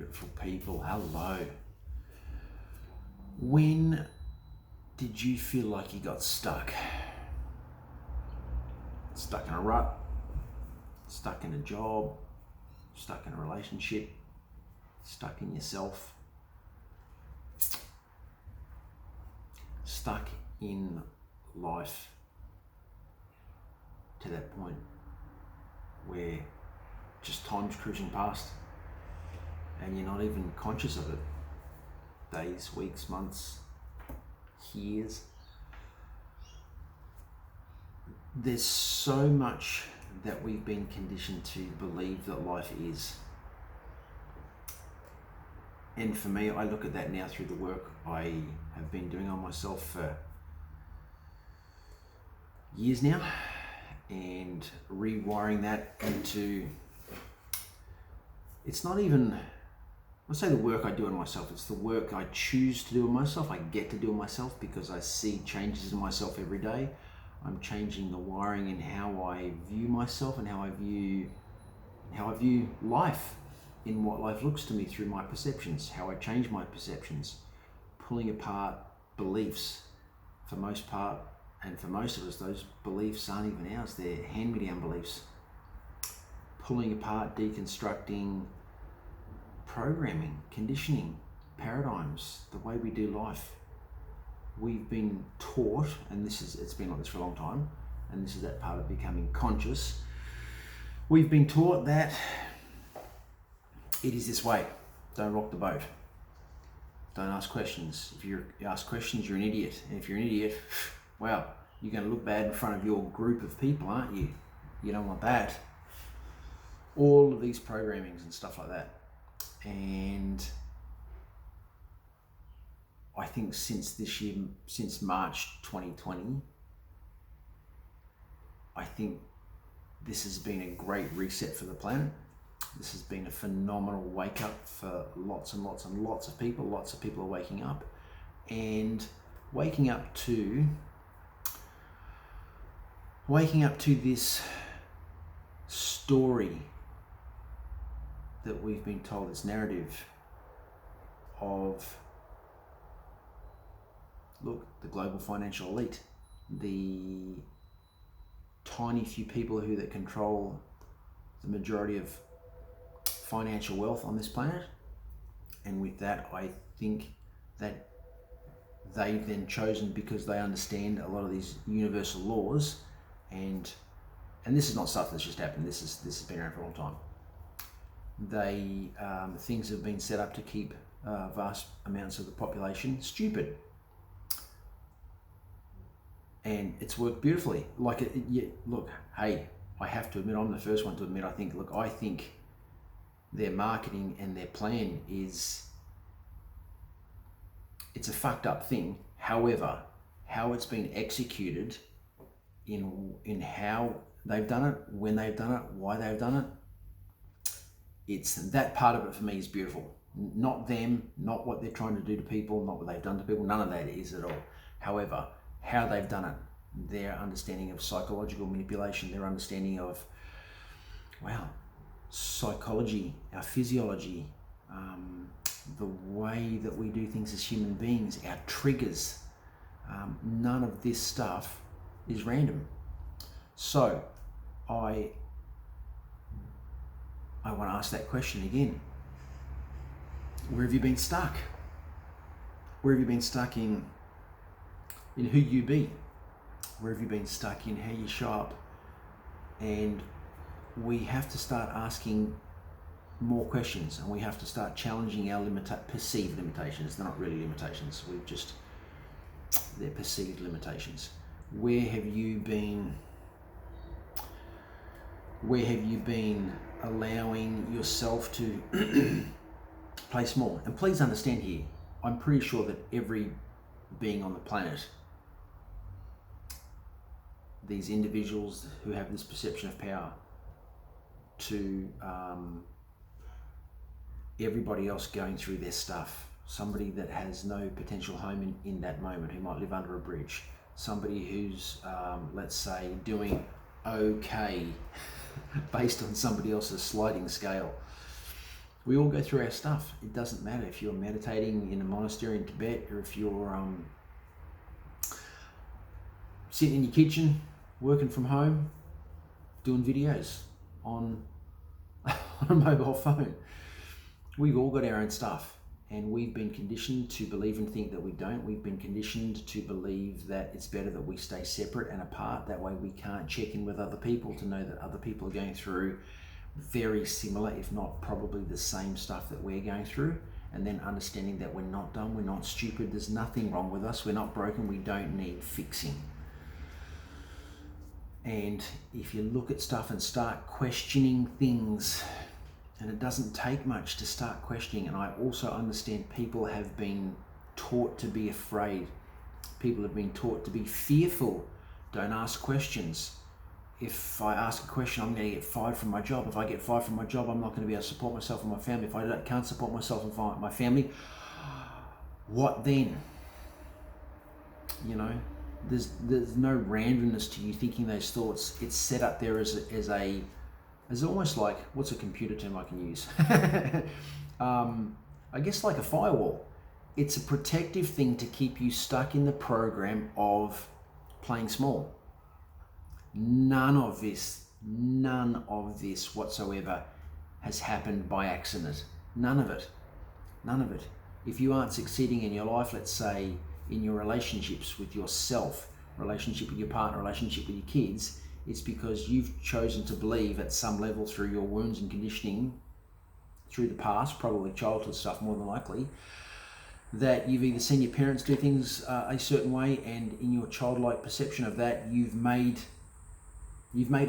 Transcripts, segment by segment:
beautiful people, hello. When did you feel like you got stuck? Stuck in a rut, stuck in a job, stuck in a relationship, stuck in yourself, stuck in life to that point where just time's cruising past and you're not even conscious of it. Days, weeks, months, years. There's so much that we've been conditioned to believe that life is. And for me, I look at that now through the work I have been doing on myself for years now, and rewiring that into, it's not even, I say the work I do on myself, it's the work I choose to do on myself, I get to do on myself because I see changes in myself every day. I'm changing the wiring in how I view myself and how I view life, in what life looks to me through my perceptions, how I change my perceptions, pulling apart beliefs for most part. And for most of us, those beliefs aren't even ours, they're hand-me-down beliefs. Pulling apart, deconstructing, programming, conditioning, paradigms, the way we do life. We've been taught, and it's been like this for a long time, and this is that part of becoming conscious. We've been taught that it is this way. Don't rock the boat. Don't ask questions. If you ask questions, you're an idiot. And if you're an idiot, well, you're going to look bad in front of your group of people, aren't you? You don't want that. All of these programmings and stuff like that. And I think since this year, since March 2020, I think this has been a great reset for the planet. This has been a phenomenal wake up for lots and lots and lots of people. Lots of people are waking up, and waking up to this story that we've been told, this narrative of, look, the global financial elite, the tiny few people that control the majority of financial wealth on this planet. And with that, I think that they've then chosen, because they understand a lot of these universal laws, and this is not stuff that's just happened, this has been around for a long time. Things have been set up to keep vast amounts of the population stupid, and it's worked beautifully. Look, hey, I have to admit, I'm the first one to admit, I think their marketing and their plan it's a fucked up thing. However, how it's been executed, in how they've done it, when they've done it, why they've done it, it's that part of it for me is beautiful. Not them, not what they're trying to do to people, not what they've done to people, none of that is at all. However, how they've done it, their understanding of psychological manipulation, their understanding of, psychology, our physiology, the way that we do things as human beings, our triggers, none of this stuff is random. So I want to ask that question again. Where have you been stuck? Where have you been stuck in who you be? Where have you been stuck in how you show up? And we have to start asking more questions, and we have to start challenging our perceived limitations. They're not really limitations. They're perceived limitations. Where have you been allowing yourself to play small? And please understand here, I'm pretty sure that every being on the planet, these individuals who have this perception of power to everybody else going through their stuff, somebody that has no potential home in that moment, who might live under a bridge, somebody who's, let's say, doing okay based on somebody else's sliding scale, We all go through our stuff. It doesn't matter if you're meditating in a monastery in Tibet, or if you're sitting in your kitchen, working from home, doing videos on a mobile phone. We've all got our own stuff, and we've been conditioned to believe and think that we don't. We've been conditioned to believe that it's better that we stay separate and apart. That way we can't check in with other people to know that other people are going through very similar, if not probably the same stuff that we're going through. And then understanding that we're not dumb, we're not stupid, there's nothing wrong with us, we're not broken, we don't need fixing. And if you look at stuff and start questioning things, and it doesn't take much to start questioning, and I also understand people have been taught to be afraid. People have been taught to be fearful. Don't ask questions. If I ask a question, I'm going to get fired from my job. If I get fired from my job, I'm not going to be able to support myself and my family. If I can't support myself and my family, what then? You know, there's no randomness to you thinking those thoughts. It's set up there as almost like, what's a computer term I can use? I guess like a firewall. It's a protective thing to keep you stuck in the program of playing small. None of this whatsoever has happened by accident. None of it. If you aren't succeeding in your life, let's say in your relationships with yourself, relationship with your partner, relationship with your kids, it's because you've chosen to believe at some level through your wounds and conditioning, through the past, probably childhood stuff more than likely, that you've either seen your parents do things a certain way, and in your childlike perception of that, you've made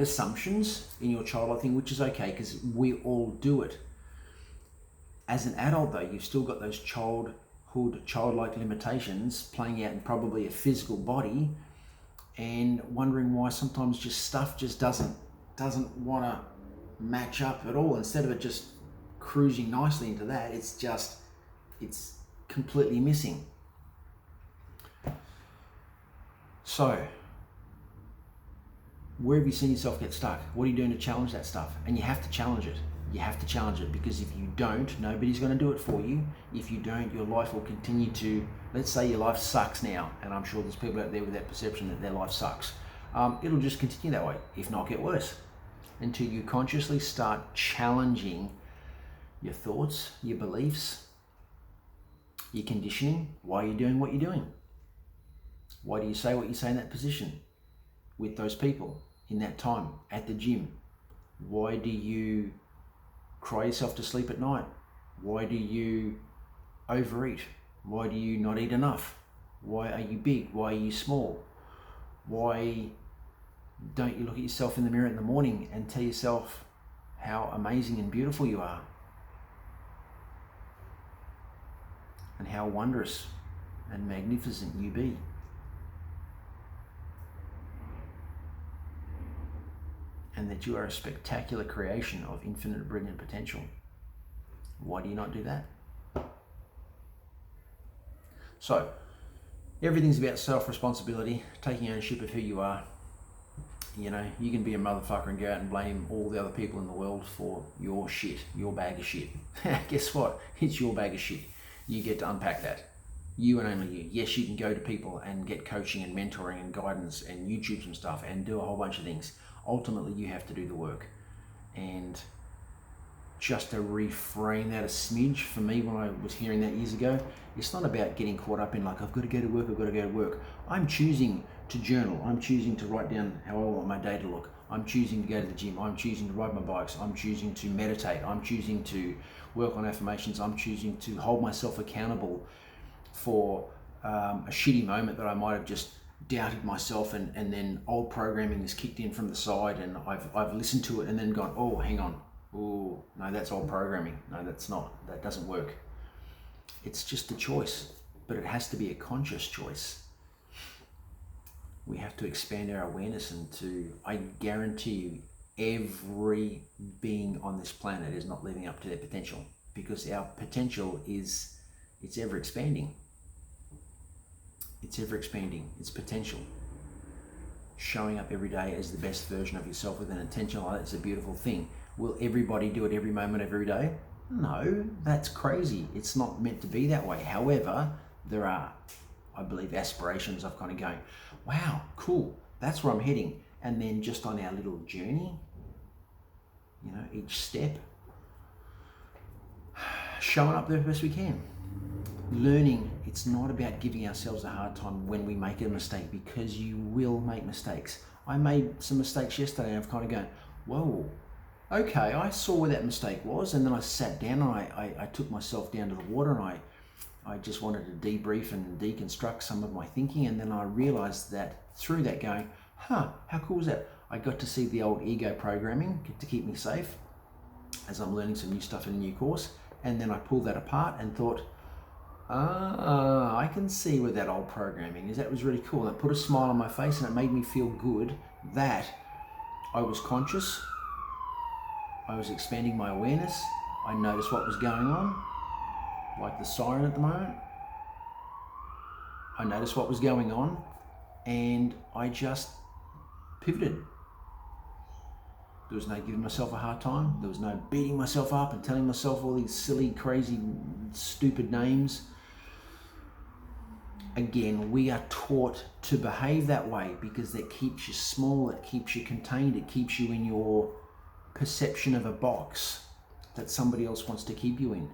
assumptions in your childlike thing, which is okay because we all do it. As an adult though, you've still got those childlike limitations playing out in probably a physical body, and wondering why sometimes stuff doesn't want to match up at all. Instead of it just cruising nicely into that, it's completely missing. So where have you seen yourself get stuck? What are you doing to challenge that stuff? And you have to challenge it. You have to challenge it, because if you don't, nobody's going to do it for you. If you don't, your life will continue to, let's say your life sucks now, and I'm sure there's people out there with that perception that their life sucks. It'll just continue that way, if not get worse, until you consciously start challenging your thoughts, your beliefs, your conditioning. Why are you doing what you're doing? Why do you say what you say in that position, with those people, in that time, at the gym? Why do you cry yourself to sleep at night? Why do you overeat? Why do you not eat enough? Why are you big? Why are you small? Why don't you look at yourself in the mirror in the morning and tell yourself how amazing and beautiful you are, and how wondrous and magnificent you be? And that you are a spectacular creation of infinite brilliant potential. Why do you not do that? So, everything's about self-responsibility, taking ownership of who you are. You know, you can be a motherfucker and go out and blame all the other people in the world for your shit, your bag of shit. Guess what? It's your bag of shit. You get to unpack that. You and only you. Yes, you can go to people and get coaching and mentoring and guidance and YouTube some stuff and do a whole bunch of things. Ultimately, you have to do the work. And just to reframe that a smidge, for me, when I was hearing that years ago, it's not about getting caught up in like, I've got to go to work. I'm choosing to journal. I'm choosing to write down how I want my day to look. I'm choosing to go to the gym. I'm choosing to ride my bikes. I'm choosing to meditate. I'm choosing to work on affirmations. I'm choosing to hold myself accountable for a shitty moment that I might have just doubted myself, and then old programming is kicked in from the side, and I've listened to it and then gone, oh, hang on. Oh, no, that's old programming. No, that's not. That doesn't work. It's just a choice, but it has to be a conscious choice. We have to expand our awareness I guarantee you, every being on this planet is not living up to their potential, because our potential it's ever expanding. It's ever expanding. It's potential. Showing up every day as the best version of yourself with an intention like that is a beautiful thing. Will everybody do it every moment of every day? No, that's crazy. It's not meant to be that way. However, there are, I believe, aspirations of kind of going, wow, cool, that's where I'm heading. And then just on our little journey, each step, showing up the best we can. Learning, it's not about giving ourselves a hard time when we make a mistake, because you will make mistakes. I made some mistakes yesterday and I've kind of gone, whoa, okay, I saw where that mistake was. And then I sat down and I took myself down to the water and I just wanted to debrief and deconstruct some of my thinking. And then I realized that through that going, how cool is that? I got to see the old ego programming to keep me safe as I'm learning some new stuff in a new course. And then I pulled that apart and thought, I can see where that old programming is. That was really cool. And it put a smile on my face and it made me feel good that I was conscious. I was expanding my awareness. I noticed what was going on, like the siren at the moment. I noticed what was going on and I just pivoted. There was no giving myself a hard time. There was no beating myself up and telling myself all these silly, crazy, stupid names. Again, we are taught to behave that way because that keeps you small, it keeps you contained, it keeps you in your perception of a box that somebody else wants to keep you in.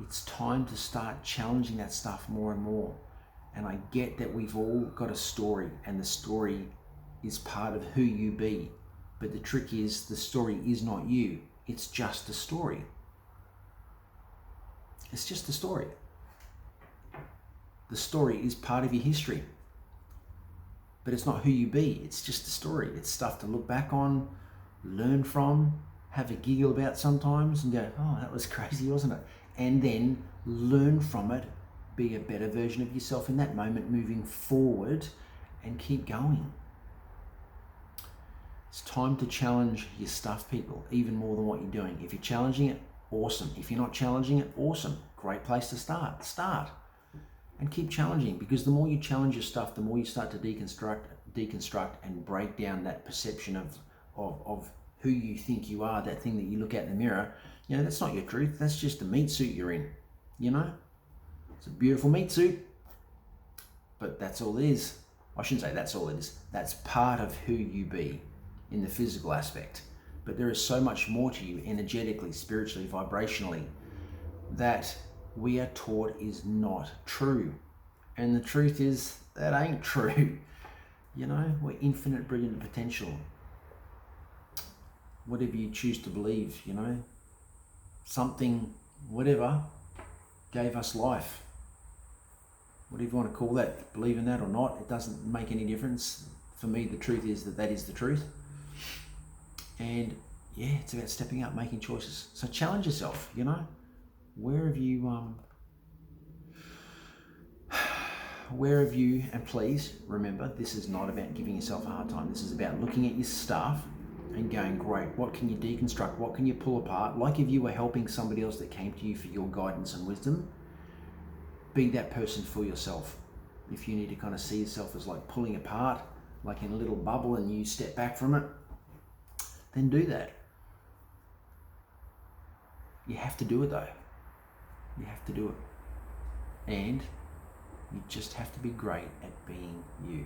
It's time to start challenging that stuff more and more. And I get that we've all got a story, and the story is part of who you be. But the trick is, the story is not you. It's just a story. It's just a story. The story is part of your history. But it's not who you be. It's just a story. It's stuff to look back on, learn from, have a giggle about sometimes and go, oh, that was crazy, wasn't it? And then learn from it, be a better version of yourself in that moment, moving forward, and keep going. It's time to challenge your stuff, people, even more than what you're doing. If you're challenging it, awesome. If you're not challenging it, awesome. Great place to start. Start and keep challenging, because the more you challenge your stuff, the more you start to deconstruct and break down that perception of who you think you are, that thing that you look at in the mirror. That's not your truth. That's just the meat suit you're in. It's a beautiful meat suit, but that's all it is. I shouldn't say that's all it is. That's part of who you be in the physical aspect. But there is so much more to you energetically, spiritually, vibrationally, that we are taught is not true. And the truth is, that ain't true. We're infinite, brilliant potential. Whatever you choose to believe, something, whatever, gave us life. Whatever you want to call that, believe in that or not, it doesn't make any difference. For me, the truth is that is the truth. And yeah, it's about stepping up, making choices. So challenge yourself, where have you, and please remember, this is not about giving yourself a hard time. This is about looking at your stuff and going, great, what can you deconstruct? What can you pull apart? Like if you were helping somebody else that came to you for your guidance and wisdom, be that person for yourself. If you need to kind of see yourself as like pulling apart, like in a little bubble, and you step back from it, then do that. You have to do it though. You have to do it. And you just have to be great at being you.